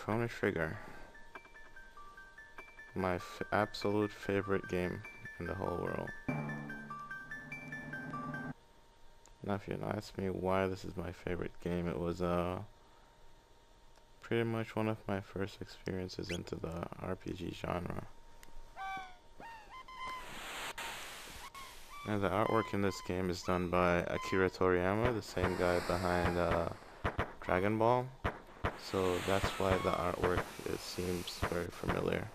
Chrono Trigger. My absolute favorite game in the whole world. Now if you ask me why this is my favorite game, it was pretty much one of my first experiences into the RPG genre. And the artwork in this game is done by Akira Toriyama, the same guy behind Dragon Ball. So that's why the artwork seems very familiar.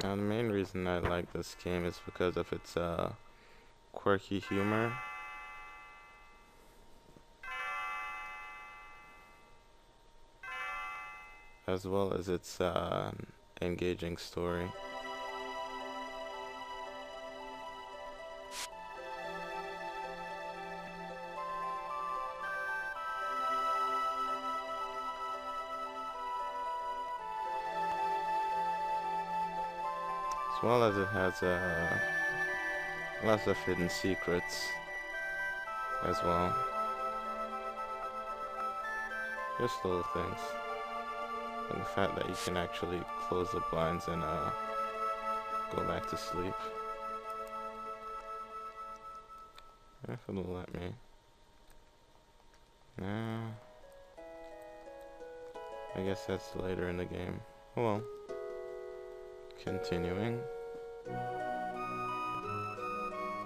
Now the main reason I like this game is because of its quirky humor. As well as its engaging story. As well as it has lots of hidden secrets as well. Just little things. And the fact that you can actually close the blinds and go back to sleep. If it'll let me. Nah. I guess that's later in the game. Oh well. Continuing.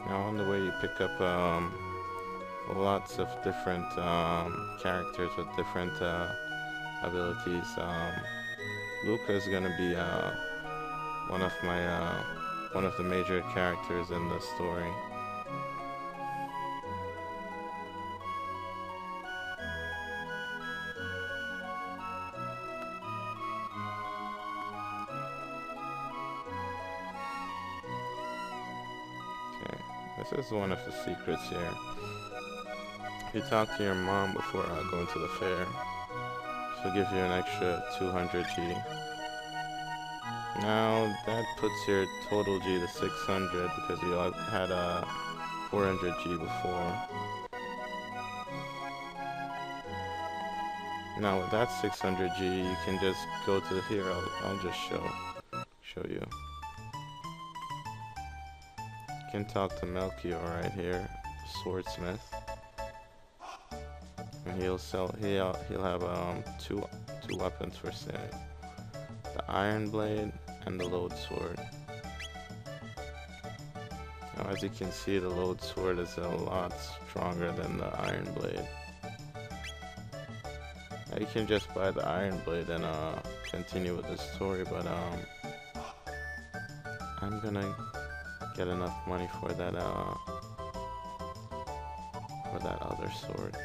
Now on the way you pick up lots of different characters with different abilities. Luca is gonna be one of the major characters in the story. Okay, this is one of the secrets here. You talk to your mom before going to the fair. She'll give you an extra 200 G. Now that puts your total G to 600 because you had 400 G before. Now with that 600 G, you can just go to here. I'll just show you. You can talk to Melchior right here, swordsmith. And he'll have two weapons for sale. The Iron Blade and the Loadsword. Now as you can see, the Loadsword is a lot stronger than the Iron Blade. Now you can just buy the Iron Blade and continue with the story, but I'm gonna get enough money for that other sword.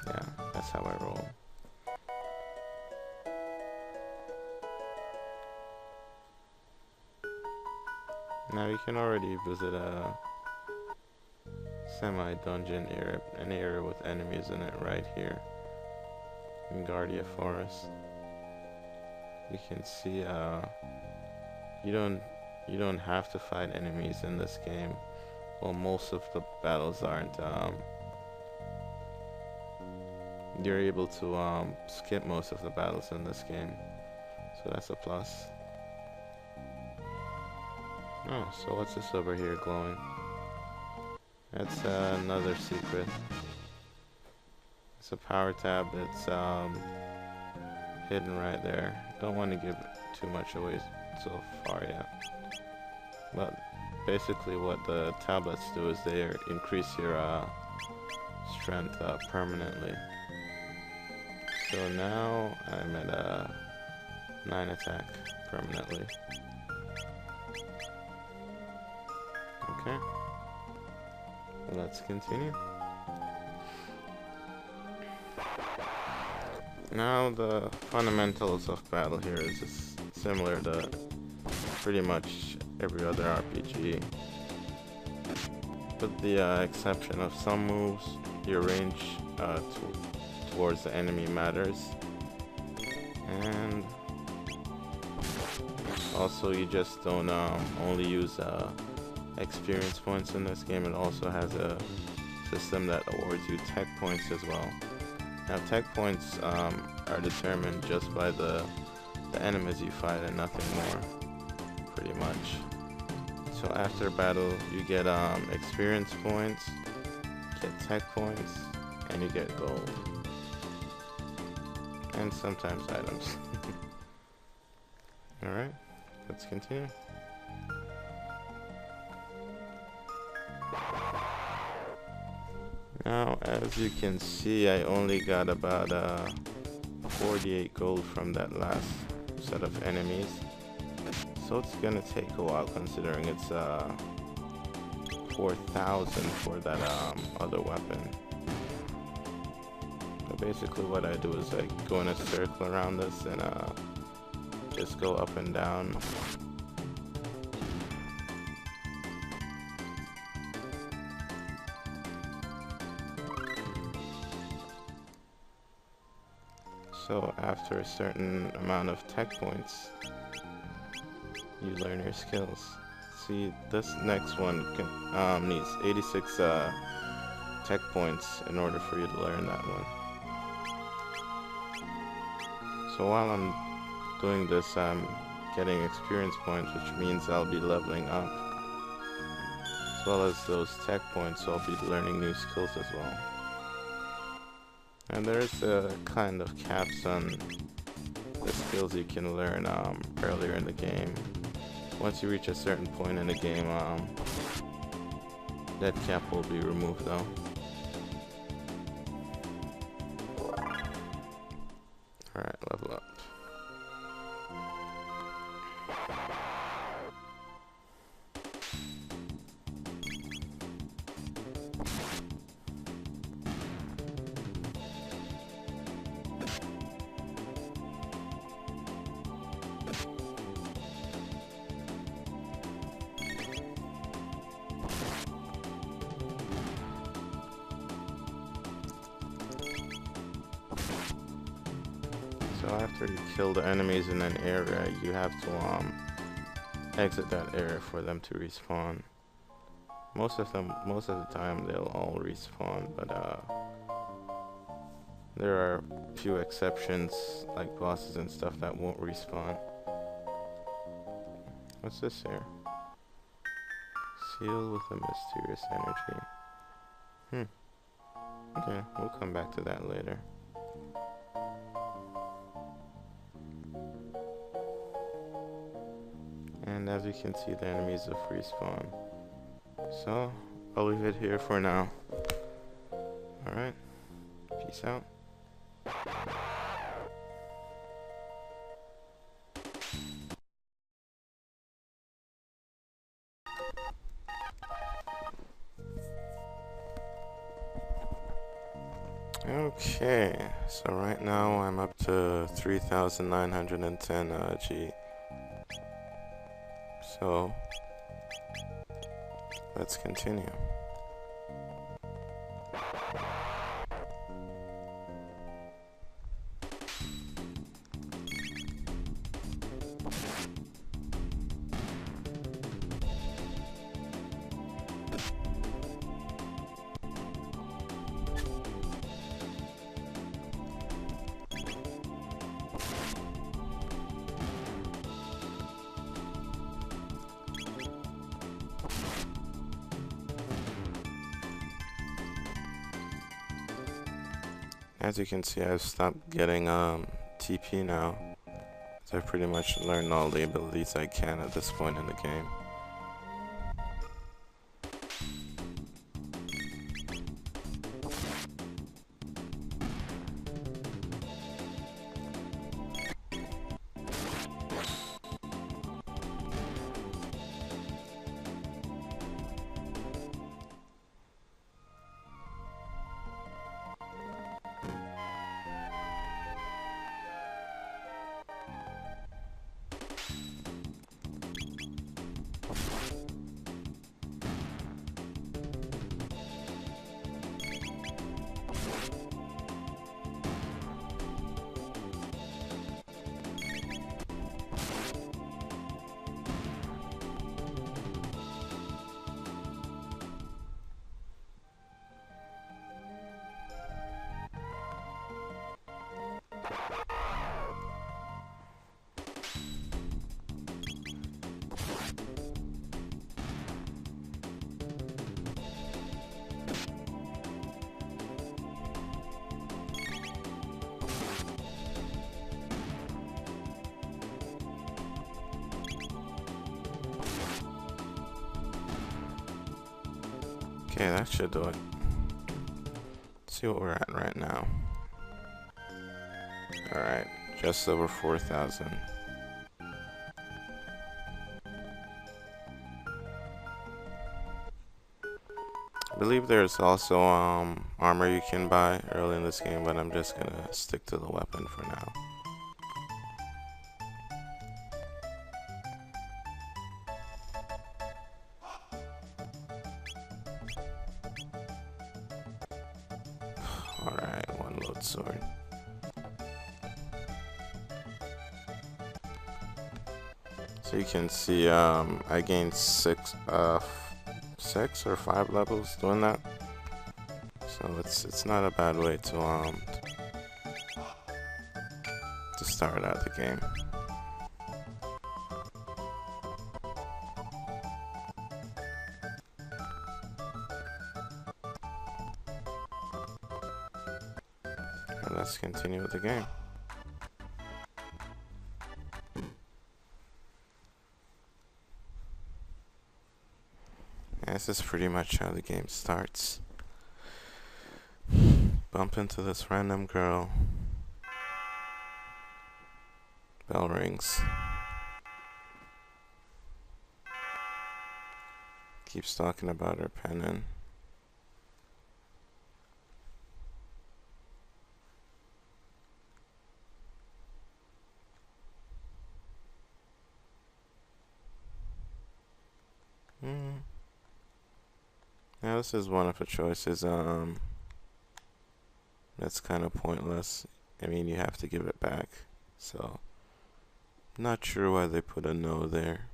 Yeah, that's how I roll. Now you can already visit a semi-dungeon area, an area with enemies in it right here in Guardia Forest. You can see you don't have to fight enemies in this game. Well, most of the battles aren't. You're able to skip most of the battles in this game, so that's a plus. Oh, so what's this over here glowing? That's another secret. It's a power tab that's hidden right there. Don't want to give too much away so far yet. But basically what the tablets do is they increase your strength permanently. So now I'm at 9 attack permanently. Okay. Let's continue. Now the fundamentals of battle here is just similar to pretty much every other RPG. With the exception of some moves, your range towards the enemy matters. And Also, you just don't only use experience points in this game. It also has a system that awards you tech points as well. Now, tech points are determined just by the enemies you fight and nothing more, pretty much. So after battle, you get experience points, get tech points, and you get gold. And sometimes items. Alright, let's continue. Now, as you can see, I only got about 48 gold from that last set of enemies. So it's gonna take a while considering it's 4,000 for that other weapon. So basically what I do is I go in a circle around this and just go up and down. So after a certain amount of tech points, you learn your skills. See, this next one can, needs 86 tech points in order for you to learn that one. So while I'm doing this, I'm getting experience points, which means I'll be leveling up. As well as those tech points, so I'll be learning new skills as well. And there's a kind of caps on the skills you can learn earlier in the game. Once you reach a certain point in the game, that cap will be removed though. Alright, level up. So after you kill the enemies in an area, you have to exit that area for them to respawn. Most of the time they'll all respawn, but there are a few exceptions like bosses and stuff that won't respawn. What's this here? Seal with a mysterious energy. Okay, we'll come back to that later. And as you can see, the enemies have respawned. So, I'll leave it here for now. Alright, peace out. Okay, so right now I'm up to 3,910 G. So, let's continue. As you can see, I've stopped getting TP now. So I've pretty much learned all the abilities I can at this point in the game. Okay, that should do it. Let's see what we're at right now. Alright, just over 4,000. I believe there's also armor you can buy early in this game, but I'm just gonna stick to the weapon for now. Alright, one load sword. So you can see I gained 6 or 5 levels doing that. So it's not a bad way to start out the game. But let's continue with the game. This is pretty much how the game starts. Bump into this random girl. Bell rings. Keeps talking about her pennon. Now this is one of the choices, that's kind of pointless. I mean, you have to give it back, so not sure why they put a no there.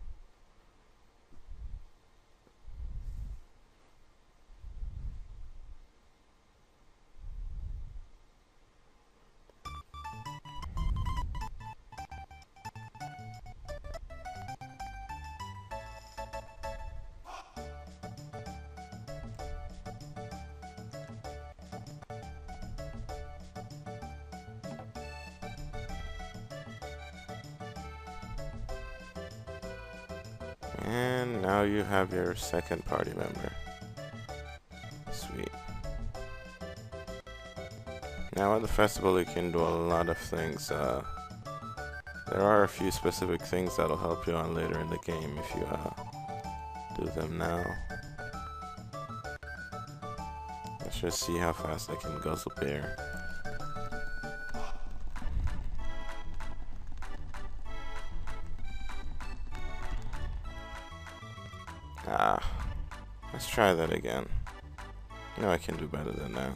And now you have your second party member. Sweet. Now at the festival you can do a lot of things. There are a few specific things that'll help you on later in the game if you do them now. Let's just see how fast I can guzzle beer. Let's try that again. No, I can do better than that.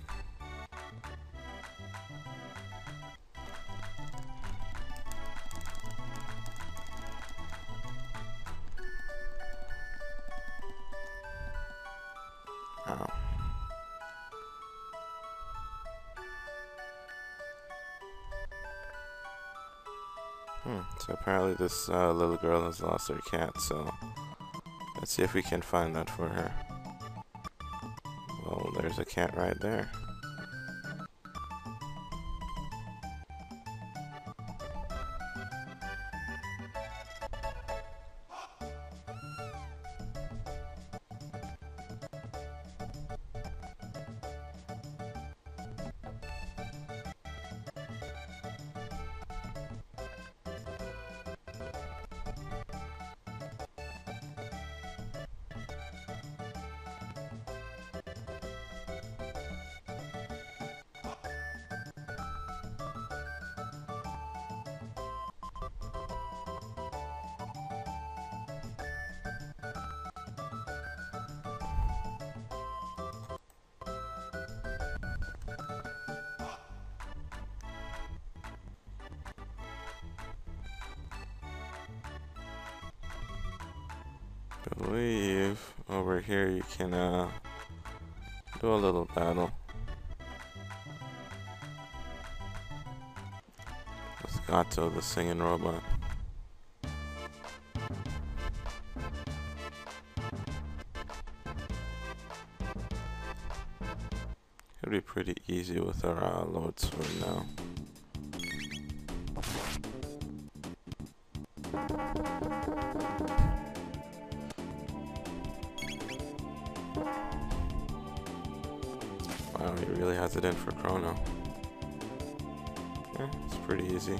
Oh. So apparently this little girl has lost her cat, so let's see if we can find that for her. Well, there's a cat right there. I believe over here you can do a little battle with Gato, the singing robot. It'll be pretty easy with our load sword now. Wow, he really has it in for Chrono. Yeah, it's pretty easy.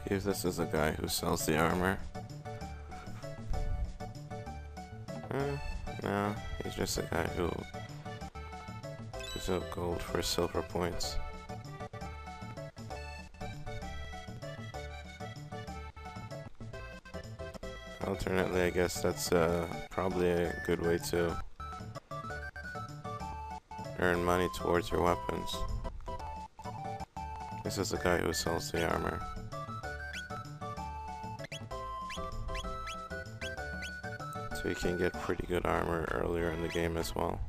If this is a guy who sells the armor. No, he's just a guy who gives out gold for silver points. Alternately, I guess that's probably a good way to earn money towards your weapons. This is the guy who sells the armor. So you can get pretty good armor earlier in the game as well.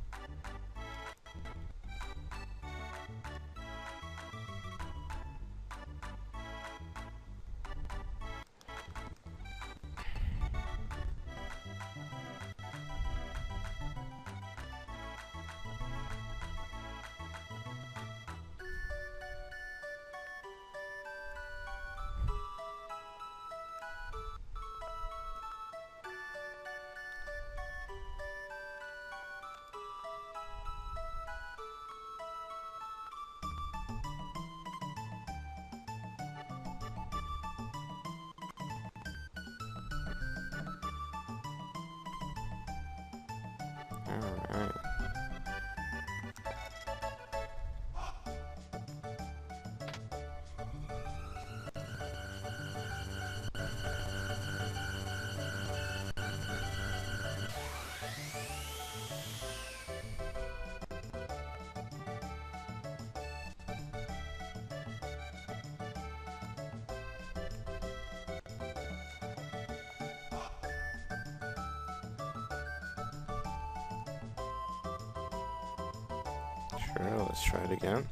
Alright. Sure, let's try it again.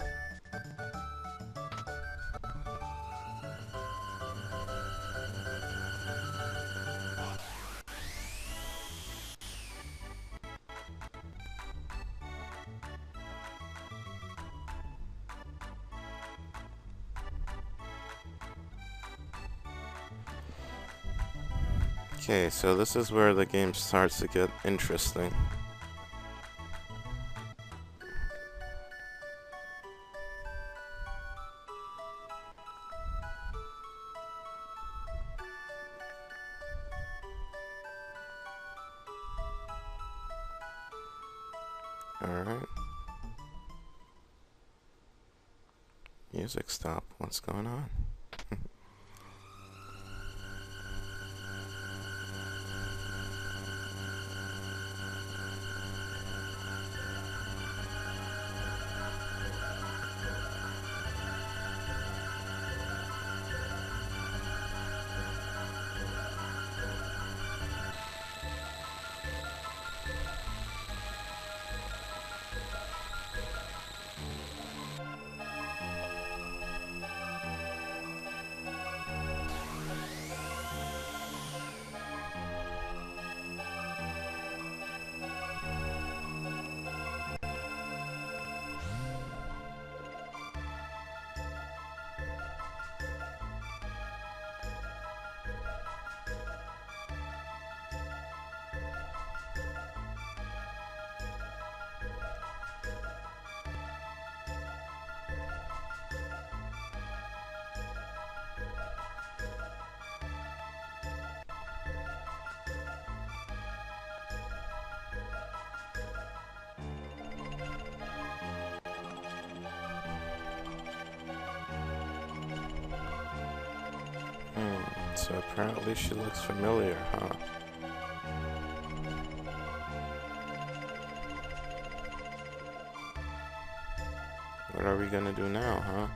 Okay, so this is where the game starts to get interesting. Alright. Music stop. What's going on? so apparently she looks familiar, huh? What are we gonna do now, huh?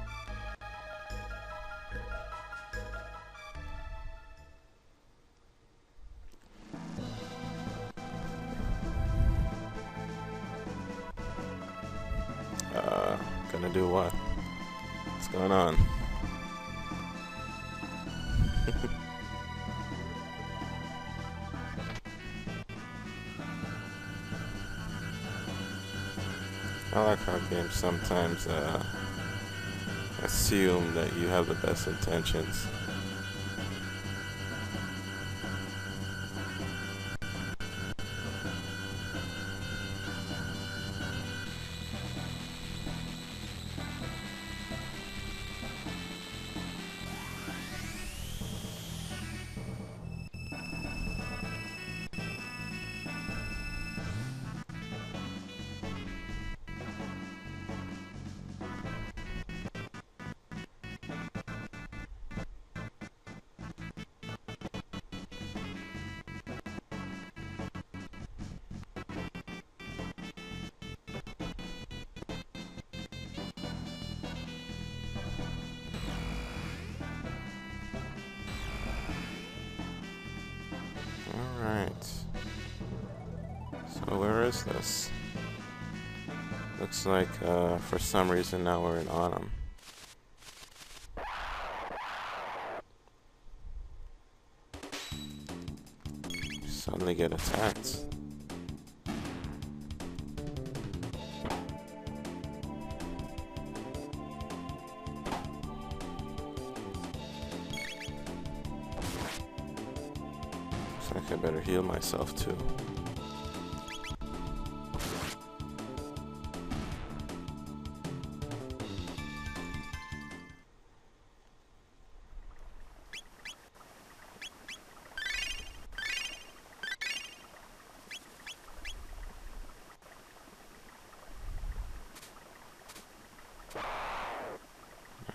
Gonna do what? What's going on? I like how games sometimes assume that you have the best intentions. Alright. So where is this? Looks like for some reason now we're in autumn. Suddenly get attacked. Looks like I better heal myself too.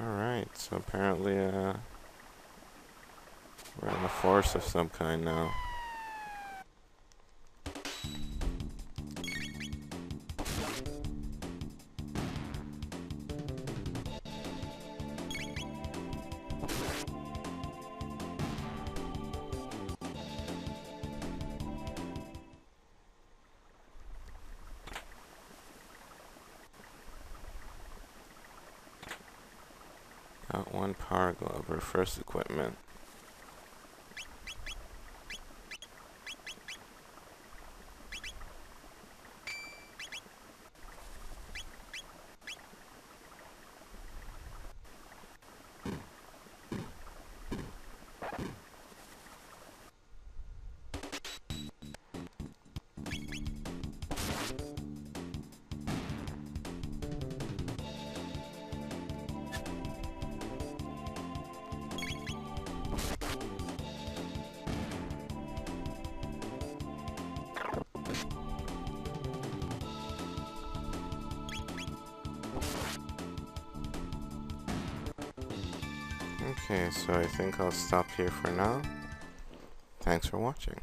Alright, so apparently we're in a forest of some kind now. Got one power glove, our first equipment. Okay, so I think I'll stop here for now. Thanks for watching.